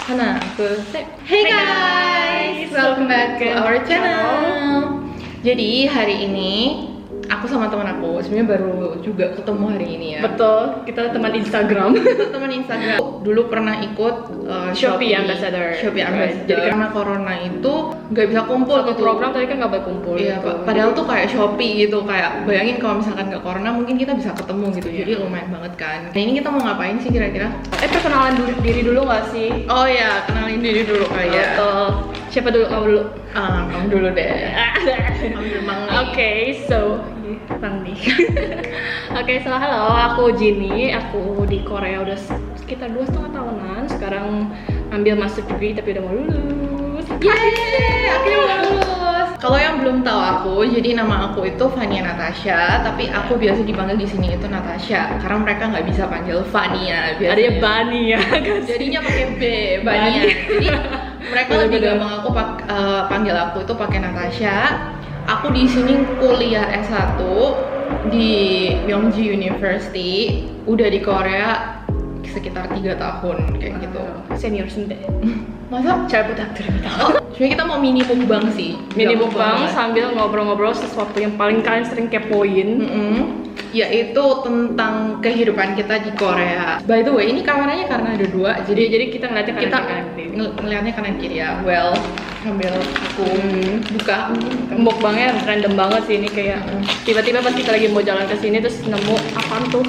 하나, 둘, 셋. Hey guys, welcome back to our channel. Jadi hari ini aku sama teman aku sebenarnya baru juga ketemu hari ini ya. Betul, kita teman Instagram. Teman Instagram. Dulu pernah ikut Shopee Ambassador. Shopee Ambassador. Jadi karena corona itu nggak bisa kumpul Satu gitu. program tadi kan nggak boleh kumpul. Iya, gitu. padahal tuh kayak Shopee gitu, kayak bayangin kalau misalkan nggak corona mungkin kita bisa ketemu gitu. Jadi lumayan banget kan. Nah ini kita mau ngapain sih kira-kira? Perkenalan diri dulu nggak sih? Oh ya, kenalin diri dulu kali ya. Betul. Siapa dulu? Kamu dulu. Kamu dulu deh. Ambil Mang nih. Oke, so Mang nih. Oke, so halo, aku Jinny. Aku di Korea udah sekitar 2,5 tahunan. Sekarang ambil master degree tapi udah mau lulus. Yeay, akhirnya mau lulus. Kalau yang belum tahu aku, jadi nama aku itu Vania Natasha, tapi aku biasa dipanggil di sini itu Natasha karena mereka nggak bisa panggil Vania. Adanya Bani ya. Jadinya pakai B, Vania. Jadi mereka lebih gampang aku panggil aku itu pakai Natasha. Aku di sini kuliah S1 di Yongji University, udah di Korea sekitar 3 tahun kayak gitu. Senior sendiri. Masa? Cara budak Sebenarnya kita mau mini mukbang sih. Mini mukbang sambil ngobrol-ngobrol sesuatu yang paling kalian sering kepoin. Yaitu tentang kehidupan kita di Korea. By the way, ini kameranya karena ada 2, Jadi kita ngeliatnya ngeliatnya kanan kiri ya. Well, sambil aku buka. Mukbangnya random banget sih ini, kayak tiba-tiba pas kita lagi mau jalan ke sini terus nemu apaan tuh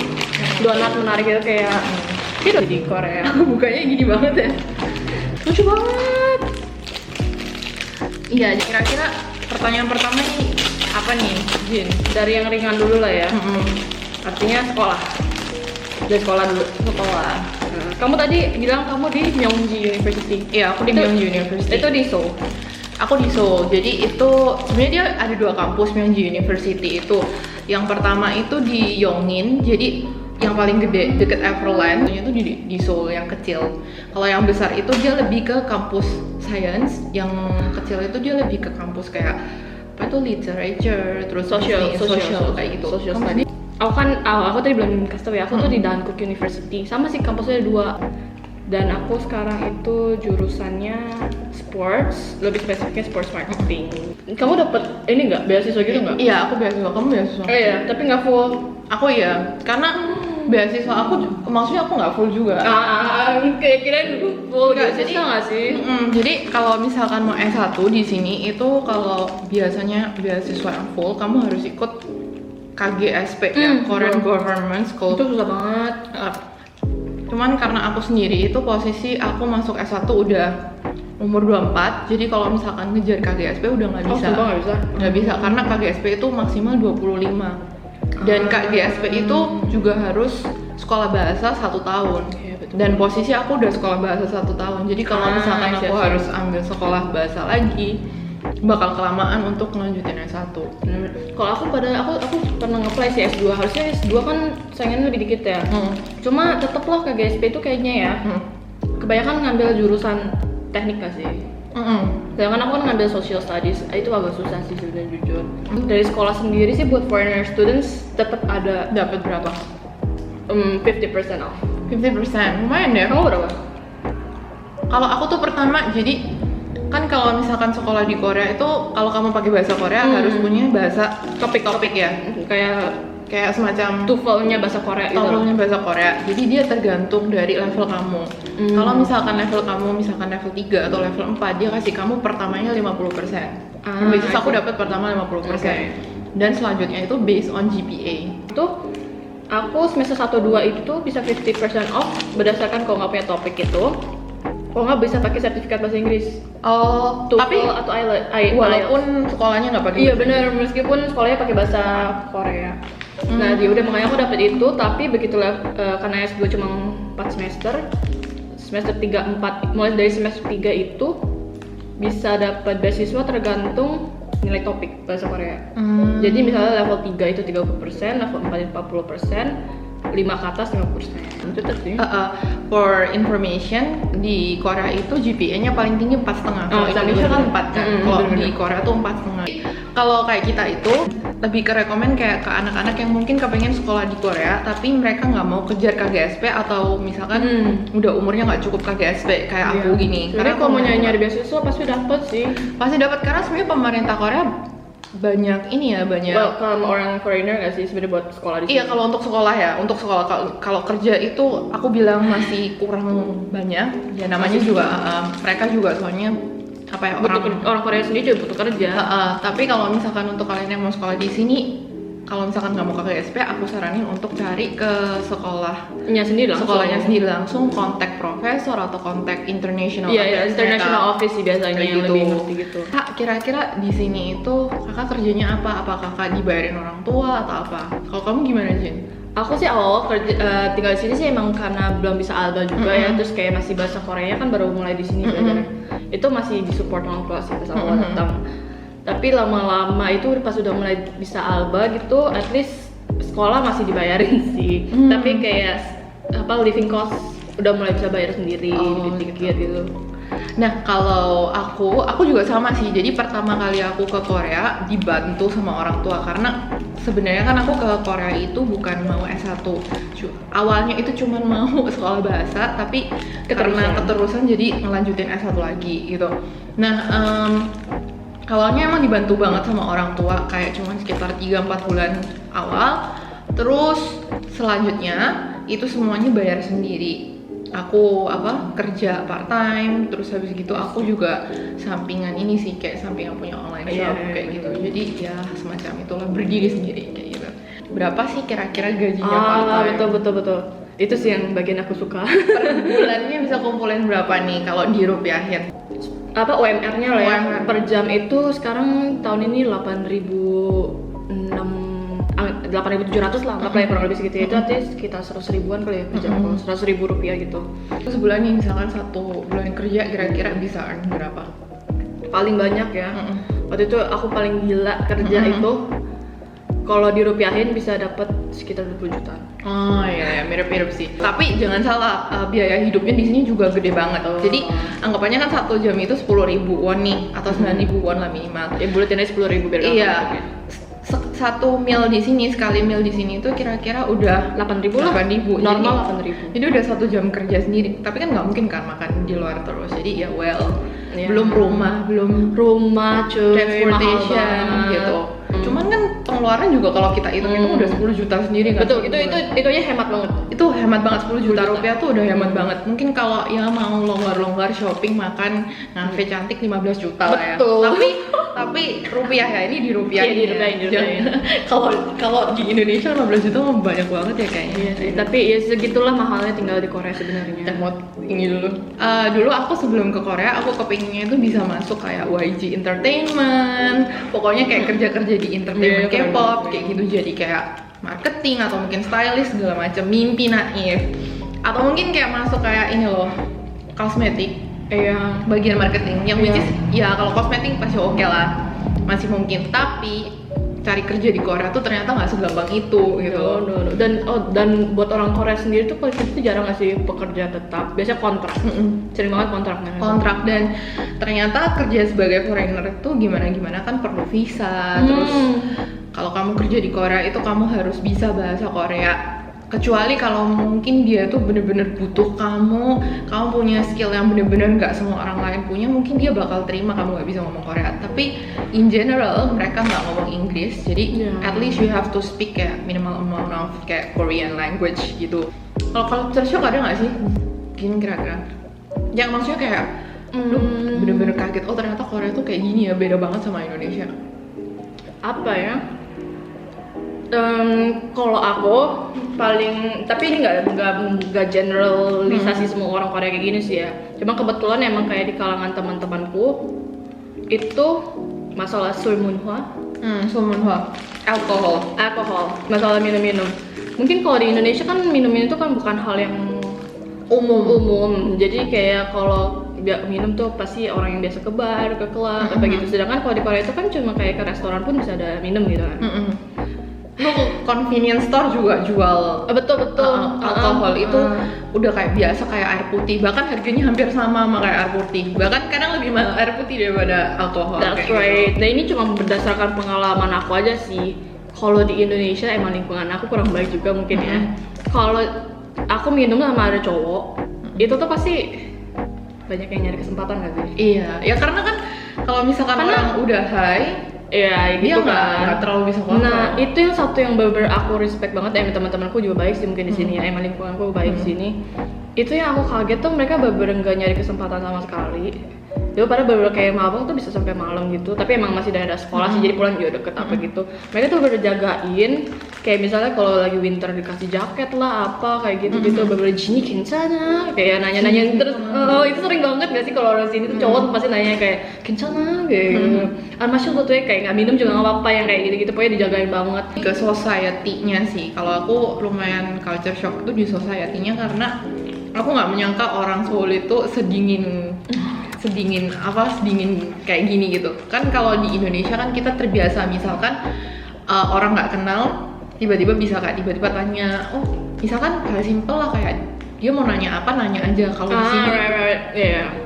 donat menarik gitu, kayak gitu di Korea. Bukanya gini banget ya. Lucu banget. Iya, kira-kira pertanyaan pertama nih apa nih, Jin? Dari yang ringan dulu lah ya. Artinya sekolah. Dari sekolah dulu. Sekolah. Kamu tadi bilang kamu di Yongji University. Iya, aku di Yongji University. Itu di Seoul. Aku di Seoul. Jadi itu sebenarnya dia ada 2 kampus Yongji University itu. Yang pertama itu di Yongin. Jadi yang paling gede deket Everland itu di Seoul yang kecil. Kalau yang besar itu dia lebih ke kampus science, yang kecil itu dia lebih ke kampus kayak apa tuh literature, terus social kayak gitu. Social study. Aku tadi belum kasih tau ya, aku tuh di Dankook University. Sama sih kampusnya ada 2. Dan aku sekarang itu jurusannya sports, lebih spesifiknya sports marketing. Kamu dapet ini nggak, beasiswa gitu nggak? Iya, aku beasiswa. Kamu beasiswa? Oh iya, tapi nggak full. Aku iya, karena beasiswa aku, maksudnya aku nggak full juga. Kayak kirain full Nggak, beasiswa nggak sih? Jadi kalau misalkan mau S1 di sini itu kalau biasanya beasiswa yang full, kamu harus ikut KGSP ya, Korean Government School. Itu susah banget. Cuman karena aku sendiri itu posisi aku masuk S1 udah umur 24, jadi kalau misalkan ngejar KGSP udah nggak bisa. Nggak bisa? Nggak bisa, karena KGSP itu maksimal 25. Dan KGSP itu juga harus sekolah bahasa 1 tahun. Iya, betul. Dan posisi aku udah sekolah bahasa 1 tahun. Jadi kalau misalkan aku harus ambil sekolah bahasa lagi, bakal kelamaan untuk ngelanjutin S1. Kalau aku pernah nge-apply sih S2. Harusnya S2 kan saingannya lebih dikit ya. Cuma tetep lah KGSP itu kayaknya ya. Kebanyakan ngambil jurusan teknik gak sih? Sedangkan aku kan ngambil social studies, itu agak susah sih sebenarnya jujur. Dari sekolah sendiri sih buat foreigner students tetap ada Dapat berapa? 50% off. 50%, lumayan deh. Kamu berapa? Kalau aku tuh pertama, jadi kan kalau misalkan sekolah di Korea itu kalau kamu pakai bahasa Korea harus punya bahasa topik-topik ya, kayak semacam TOEFL-nya bahasa Korea gitu. TOEFL-nya bahasa Korea. Jadi dia tergantung dari level kamu. Kalau misalkan level kamu misalkan level 3 atau level 4, dia kasih kamu pertamanya 50%. Which is aku dapat pertama 50%. Dan selanjutnya itu based on GPA. Itu aku semester 1-2 itu bisa 50% off berdasarkan kalau nggak punya topik itu. Kalau nggak bisa pakai sertifikat bahasa Inggris. Oh, TOEFL tapi atau IELTS. walaupun sekolahnya nggak pakai. Iya benar, meskipun sekolahnya pakai bahasa Korea. Nah, dia udah makanya aku dapat itu, tapi begitu karena S2 cuma 4 semester 3, 4, mulai dari semester 3 itu bisa dapat beasiswa tergantung nilai topik bahasa Korea. Jadi misalnya level 3 itu 30%, level 4 itu 40%, 5 ke atas 50%. Tetep sih. For information, di Korea itu GPA-nya paling tinggi 4,5. Kalau Indonesia kan 4 kan. Kalau di Korea tuh 4,5. Kalau kayak kita itu lebih ke rekomen kayak ke anak-anak yang mungkin kepengen sekolah di Korea tapi mereka nggak mau kejar KGSP atau misalkan udah umurnya nggak cukup KGSP kayak aku gini. Karena kalau mau nyari beasiswa pasti dapat sih. Pasti dapat karena sebenarnya pemerintah Korea banyak ini ya, banyak welcome orang foreigner nggak sih sebenarnya buat sekolah di sini? Iya, kalau untuk sekolah ya, untuk sekolah. Kalau kerja itu aku bilang masih kurang banyak. Ya namanya juga mereka juga soalnya apa ya, orang Korea sendiri juga butuh kerja. Tapi kalau misalkan untuk kalian yang mau sekolah di sini, kalau misalkan nggak mau ke KGSP, aku saranin untuk cari ke sekolahnya sendiri langsung, kontak profesor atau kontak international. Iya, international office sih biasanya yang gitu. lebih ngerti gitu. Kak, kira-kira di sini itu kakak kerjanya apa? Apa kakak dibayarin orang tua atau apa? Kalau kamu gimana, Jin? Aku sih awal kerja tinggal di sini sih emang karena belum bisa alba juga ya, terus kayak masih bahasa Korea kan baru mulai di sini belajarnya. Itu masih disupport orang tua sih pas awal datang. Tapi lama-lama itu pas udah mulai bisa alba gitu, at least sekolah masih dibayarin sih. Tapi kayak living cost udah mulai bisa bayar sendiri, dikit-dikit gitu. Nah, kalau aku juga sama sih. Jadi pertama kali aku ke Korea dibantu sama orang tua karena sebenarnya kan aku ke Korea itu bukan mau S1. Awalnya itu cuma mau sekolah bahasa, tapi karena keterusan jadi ngelanjutin S1 lagi gitu. Nah, awalnya emang dibantu banget sama orang tua, kayak cuma sekitar 3-4 bulan awal. Terus selanjutnya itu semuanya bayar sendiri. Aku kerja part time, terus habis gitu aku juga sampingan ini sih, kayak sampingan punya online shop kayak gitu. Jadi ya semacam itulah, berdiri sendiri kayak gitu. Berapa sih kira-kira gajinya part time? Betul. Itu sih yang bagian aku suka. Per bulannya bisa kumpulin berapa nih kalau dirupiahin? UMR-nya lah ya. Per jam itu sekarang tahun ini 8.700 lah, nggak kurang lebih segitu. Itu artinya sekitar 100 ribuan kali ya per jam, 100 ribu rupiah gitu. Terus sebulan nih, misalkan 1 bulan kerja kira-kira bisa earn berapa? Paling banyak ya. Waktu itu aku paling gila kerja itu kalau dirupiahin bisa dapat sekitar 20 juta. Oh iya, mirip-mirip sih. Tapi jangan salah, biaya hidupnya di sini juga gede banget. Jadi anggapannya kan 1 jam itu 10.000 won nih, atau 9.000 won lah minimal. Ya bulatin aja 10.000 biar gampang. Iya. Satu meal di sini, sekali meal di sini itu kira-kira udah 8.000 lah. 8.000. Normal 8.000. Jadi udah 1 jam kerja sendiri. Tapi kan nggak mungkin kan makan di luar terus. Jadi ya belum rumah, cuy, transportation gitu. Cuman kan pengeluaran juga kalau kita hitung itu udah 10 juta sendiri kan. Betul, itu aja hemat banget. Itu hemat banget, 10 juta rupiah tuh udah hemat banget. Mungkin kalau ya mau longgar-longgar shopping, makan ngafe cantik 15 juta lah ya. Betul. Tapi rupiah ya, ini dirupiahin. Iya, dirupiahin. Kalau di Indonesia 15 juta mah banyak banget ya kayaknya. Iya sih, tapi ya segitulah mahalnya tinggal di Korea sebenarnya. Ini dulu. Dulu aku sebelum ke Korea, aku kepinginnya itu bisa masuk kayak YG Entertainment. Pokoknya kayak kerja-kerja di entertainment K-pop kayak gitu, jadi kayak marketing atau mungkin stylist segala macam, mimpi naif. Atau mungkin kayak masuk kayak ini loh, kosmetik. Bagian marketing yang which is ya kalau kosmetik pasti oke lah, masih mungkin. Tapi cari kerja di Korea tuh ternyata nggak segampang itu gitu. Dan buat orang Korea sendiri tuh kalau itu jarang ngasih pekerja tetap, biasanya kontrak. Sering banget kontrak. Dan ternyata kerja sebagai foreigner itu gimana kan perlu visa. Terus kalau kamu kerja di Korea itu kamu harus bisa bahasa Korea. Kecuali kalau mungkin dia tuh bener-bener butuh kamu punya skill yang bener-bener nggak semua orang lain punya, mungkin dia bakal terima kamu nggak bisa ngomong Korea. Tapi in general mereka nggak ngomong Inggris, jadi at least you have to speak kayak minimal amount of kayak Korean language gitu. Kalau culture shock ada nggak sih? Gini kira-kira? Yang maksudnya kayak lu bener-bener kaget, oh ternyata Korea tuh kayak gini ya, beda banget sama Indonesia. Apa ya? Kalau aku paling, tapi ini nggak generalisasi semua orang Korea kayak gini sih ya. Cuma kebetulan emang kayak di kalangan teman-temanku itu masalah sulmunhwa, alkohol, masalah minum. Mungkin kalau di Indonesia kan minum itu kan bukan hal yang umum. Jadi kayak kalau minum tuh pasti orang yang biasa ke bar, ke klub, apa gitu. Sedangkan kalau di Korea itu kan cuma kayak ke restoran pun bisa ada minum gitu kan. Lu convenience store juga jual betul alkohol itu udah kayak biasa, kayak air putih, bahkan harganya hampir sama kayak air putih, bahkan kadang lebih mahal air putih daripada alkohol. That's right. Nah ini cuma berdasarkan pengalaman aku aja sih. kalau di Indonesia emang lingkungan aku kurang baik juga mungkin ya. Kalau aku minum sama ada cowok, itu tuh pasti banyak yang nyari kesempatan gak sih? Iya, ya karena kan kalau misalkan orang udah high, ya dia gitu nggak terlalu bisa kontrol. Nah, itu yang satu yang bener-bener aku respect banget ya, teman-temanku juga baik sih mungkin di sini ya, emang lingkunganku baik di sini. Itu yang aku kaget tuh mereka bener-bener nggak nyari kesempatan sama sekali. Dia pada bener-bener kayak mabang tuh bisa sampai malam gitu, tapi emang masih daerah sekolah sih, jadi pulang juga deket apa gitu. Mereka tuh bener jagain, kayak misalnya kalau lagi winter dikasih jaket lah apa kayak gitu-gitu, bener-bener Jini kencana, kayak nanya-nanya terus. Oh, itu sering banget gak sih kalau orang sini tuh cowok tuh pasti nanya kayak kencana kayak gitu. Masya Allah tuh ya kayak nggak minum juga nggak apa-apa yang kayak gitu-gitu, pokoknya dijagain banget. Ke society-nya sih, kalau aku lumayan culture shock tuh di society-nya karena aku nggak menyangka orang Seoul itu sedingin kayak gini gitu. Kan kalau di Indonesia kan kita terbiasa misalkan orang nggak kenal tiba-tiba bisa kayak tiba-tiba tanya, oh misalkan kayak simple lah kayak dia mau nanya apa nanya aja. Kalau di sini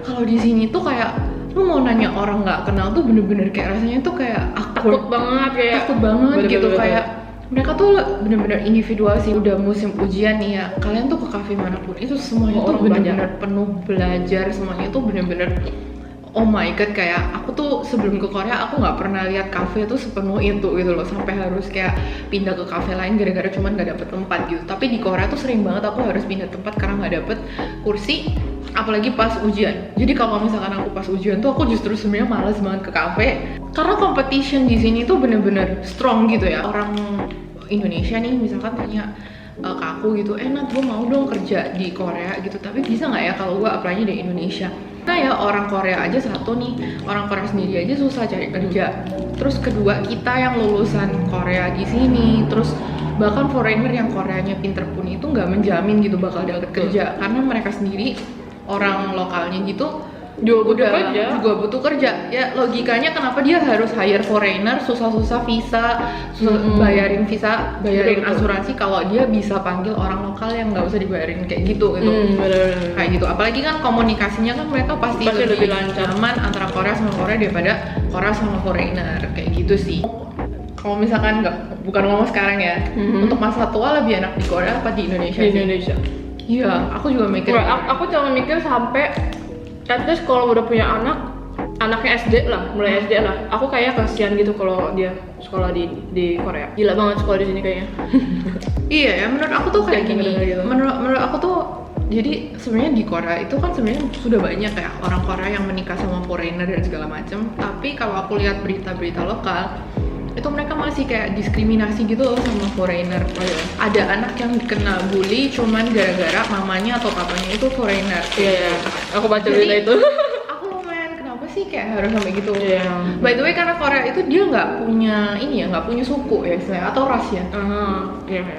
kalau di sini tuh kayak lu mau nanya orang nggak kenal tuh bener-bener kayak rasanya tuh kayak Takut banget kayak gitu kayak mereka tuh bener-bener individual sih. Udah musim ujian nih ya, kalian tuh ke kafe manapun itu semuanya tuh bener-bener penuh belajar, semuanya tuh bener-bener oh my god. Kayak aku tuh sebelum ke Korea aku nggak pernah lihat kafe tuh sepenuh itu gitu loh, sampai harus kayak pindah ke kafe lain gara-gara cuman nggak dapet tempat gitu. Tapi di Korea tuh sering banget aku harus pindah tempat karena nggak dapet kursi, apalagi pas ujian. Jadi kalau misalkan aku pas ujian tuh aku justru sebenarnya malas banget ke kafe karena competition di sini tuh bener-bener strong gitu ya. Orang Indonesia nih misalkan tanya ke aku gitu, Nat gue mau dong kerja di Korea gitu, tapi bisa nggak ya kalau gue apply-nya di Indonesia. Nah ya orang Korea aja satu nih, orang Korea sendiri aja susah cari kerja. Terus kedua kita yang lulusan Korea di sini, terus bahkan foreigner yang Koreanya pinter pun itu nggak menjamin gitu bakal dapet kerja karena mereka sendiri orang lokalnya gitu juga butuh kerja. Ya logikanya kenapa dia harus hire foreigner, susah-susah visa, bayarin visa, bayarin asuransi kalau dia bisa panggil orang lokal yang nggak usah dibayarin kayak gitu kayak gitu. Apalagi kan komunikasinya kan mereka pasti lebih nyaman antara Korea sama Korea daripada Korea sama foreigner kayak gitu sih. Kalau misalkan bukan ngomong sekarang ya, untuk masa tua lebih enak di Korea apa di Indonesia? Di Indonesia. Iya, aku juga mikir. Aku cuma mikir sampai at least kalau udah punya anaknya SD lah, mulai SD lah. Aku kayak kasihan gitu kalau dia sekolah di Korea. Gila banget sekolah di sini kayaknya. Iya ya, menurut aku tuh kayak gini. Gitu. Menurut aku tuh jadi sebenarnya di Korea itu kan sebenarnya sudah banyak ya orang Korea yang menikah sama foreigner dan segala macam. Tapi kalau aku lihat berita-berita lokal, itu mereka masih kayak diskriminasi gitu loh sama foreigner. Ada anak yang kena bully cuman gara-gara mamanya atau papanya itu foreigner. Iya, aku baca berita itu. Aku lumayan kenapa sih kayak harus sampai gitu. By the way karena Korea itu dia nggak punya suku ya istilahnya atau ras ya.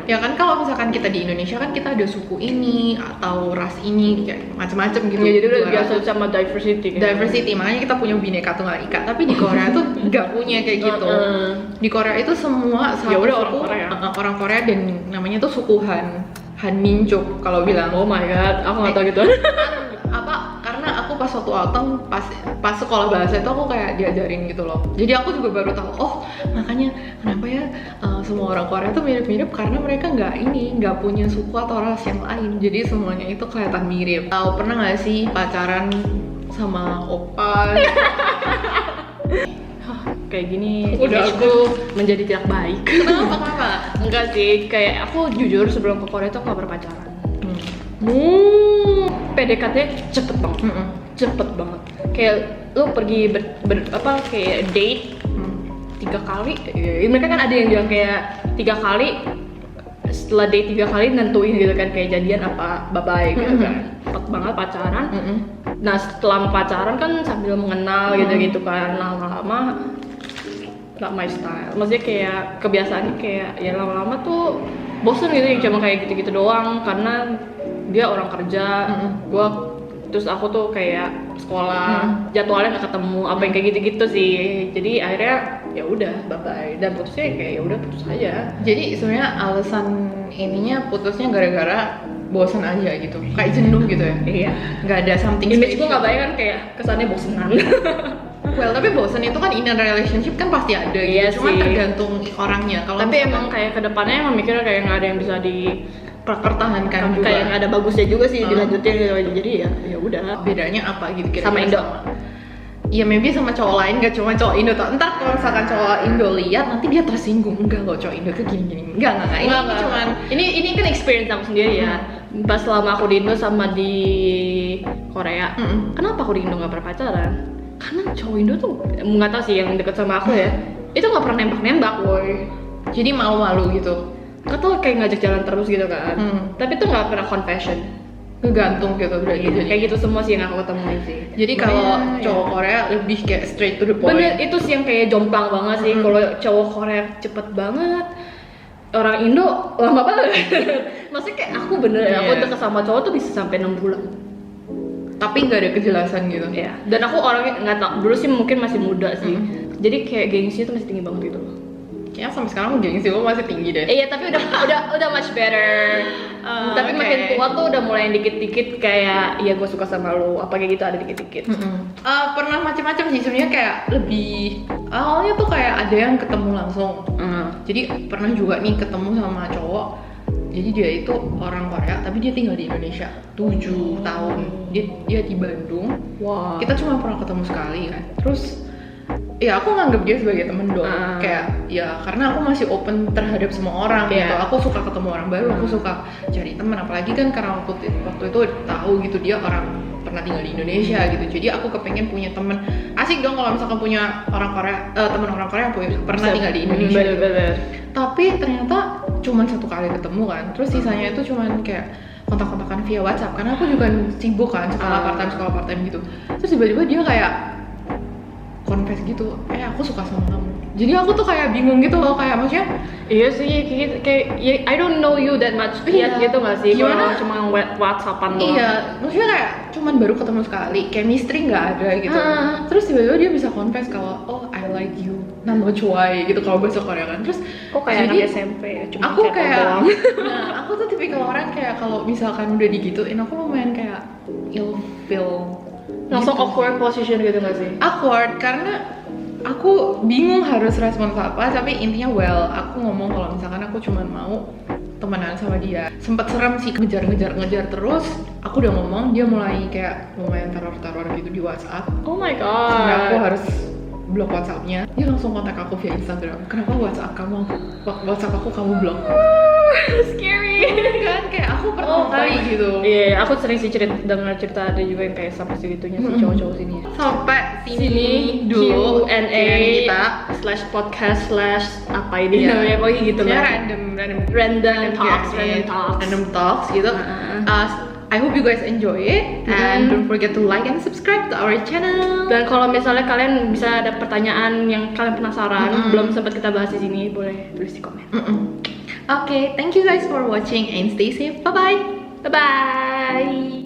Ya kan kalau misalkan kita di Indonesia kan kita ada suku ini atau ras ini kayak macam-macam gitu. Ya, jadi udah biasa sama diversity. Diversity, makanya kita punya Bhinneka Tunggal Ika. Tapi di Korea tuh nggak punya kayak gitu. Di Korea itu semua satu suku, orang Korea dan namanya tuh suku Han Minjuk kalau bilang. Oh my god, aku nggak tahu gitu. Karena aku pas waktu autumn pas sekolah bahasa itu aku kayak diajarin gitu loh. Jadi aku juga baru tahu, oh makanya kenapa ya semua orang Korea tuh mirip-mirip karena mereka nggak punya suku atau ras yang lain. Jadi semuanya itu kelihatan mirip. Tahu pernah nggak sih pacaran sama opa? Kayak gini udah aku menjadi tidak baik. Kenapa? Enggak sih, kayak aku jujur sebelum ke Korea tuh nggak berpacaran. PDKT cepet banget. Kayak lu pergi kayak date 3 kali. Mereka kan ada yang bilang kayak 3 kali. Setelah date 3 kali nentuin gitu kan kayak jadian apa bye bye gitu kan. Cepet banget pacaran. Nah setelah pacaran kan sambil mengenal gitu kan lama-lama nggak my style. Maksudnya kayak kebiasaannya kayak ya lama-lama tuh bosen gitu yang cuma kayak gitu-gitu doang karena dia orang kerja, terus aku tuh kayak sekolah, jadwalnya nggak ketemu, apa yang kayak gitu-gitu sih. Jadi akhirnya ya udah bye bye dan putusnya kayak ya udah putus aja. Jadi sebenarnya alasan ininya putusnya gara-gara bosen aja gitu, kayak jenuh gitu ya. Iya. Nggak ada something. Image gue nggak baik kan kayak kesannya bosenan. Well, tapi bosan itu kan in a relationship kan pasti ada gitu. Iya Cuma sih. tergantung orangnya. Kalau Tapi misalkan emang kayak kedepannya emang mikirnya kayak nggak ada yang bisa pertahankan juga. kayak nggak ada bagusnya juga sih dilanjutin gitu. Jadi ya udah. Bedanya apa gitu kira-kira Sama Indo. Iya, maybe sama cowok lain, gak cuma cowok Indo. Ntar kalau misalkan cowok Indo lihat nanti dia tersinggung. Enggak loh, cowok Indo tuh gini-gini. Enggak. Ini cuman ini kan experience aku sendiri ya. Pas selama aku di Indo sama di Korea. Kenapa aku di Indo nggak pernah pacaran? Karena cowok Indo tuh nggak tahu sih yang deket sama aku ya. Itu nggak pernah nembak-nembak, boy. jadi malu-malu gitu. Atau kayak ngajak jalan terus gitu kan. Tapi tuh nggak pernah confession. Ngegantung gitu berarti. Jadi Kayak gitu semua sih yang aku ketemuin sih. Jadi kalau cowok Korea lebih kayak straight to the point. Bener, itu sih yang kayak jomplang banget sih. Kalau cowok Korea cepet banget, orang Indo lama banget. Maksudnya kayak aku bener, aku deket sama cowok tuh bisa sampai 6 bulan. Tapi nggak ada kejelasan gitu. Ya. Dan aku orangnya nggak tau, dulu sih mungkin masih muda sih. Jadi kayak gengsinya tuh masih tinggi banget gitu. Kayaknya sampai sekarang gengsi lo masih tinggi deh. Iya, tapi udah much better. Tapi makin tua tuh udah mulai dikit-dikit kayak ya gue suka sama lo, apa kayak gitu ada dikit-dikit. Pernah macam-macam sih sebenarnya, kayak lebih awalnya tuh kayak ada yang ketemu langsung. Jadi pernah juga nih ketemu sama cowok. Jadi dia itu orang Korea tapi dia tinggal di Indonesia 7 tahun. Dia di Bandung. Wah. Kita cuma pernah ketemu sekali kan. Terus ya aku nganggap dia sebagai temen dong. Kayak ya karena aku masih open terhadap semua orang gitu. Aku suka ketemu orang baru, aku suka cari teman, apalagi kan karena waktu itu tahu gitu dia orang pernah tinggal di Indonesia gitu. Jadi aku kepengen punya temen. Asik dong kalau misalkan punya orang Korea, teman orang Korea yang pernah tinggal di Indonesia. Bener. Tapi ternyata cuman 1 kali ketemu kan. Terus sisanya itu cuman kayak kontak-kontakan via WhatsApp karena aku juga sibuk kan sekolah part time gitu. Terus tiba-tiba dia kayak confess gitu, aku suka sama kamu. Jadi aku tuh kayak bingung gitu loh, kayak maksudnya Iya sih, kayak ya, I don't know you that much yet gitu nggak sih? Kalau cuma WhatsAppan doang. Iya, maksudnya kayak cuman baru ketemu sekali, chemistry nggak ada gitu. Terus tiba-tiba dia bisa confess kalau I like you, nano cuy gitu kalau bahasa Korea kan. Terus kok kayak anak SMP ya? Cuma aku kayak, doang. nah aku tuh tipikal orang kayak kalau misalkan udah digituin aku lumayan kayak ilfeel. Langsung gitu. awkward position gitu nggak sih? Awkward karena aku bingung harus respon apa, tapi intinya aku ngomong kalau misalkan aku cuma mau temenan sama dia. Sempet serem sih, ngejar terus. Aku udah ngomong, dia mulai kayak lumayan teror gitu di WhatsApp. Oh my god. Sampai aku harus blok WhatsApp-nya. Dia langsung kontak aku via Instagram. Kenapa WhatsApp aku kamu blok? Scary. Kan kayak aku pertama kali gitu. Iya, aku sering sih dengar cerita ada juga yang kayak sampai segitunya sih cowok-cowok sini. Sampai sini dulu Q&A kita /podcast/ apa ini namanya pokoknya gitu ya, lah. random talks gitu. I hope you guys enjoy it and don't forget to like and subscribe to our channel. Dan kalau misalnya kalian bisa ada pertanyaan yang kalian penasaran belum sempat kita bahas di sini, boleh tulis di komen. Okay, thank you guys for watching and stay safe. Bye bye. Bye bye.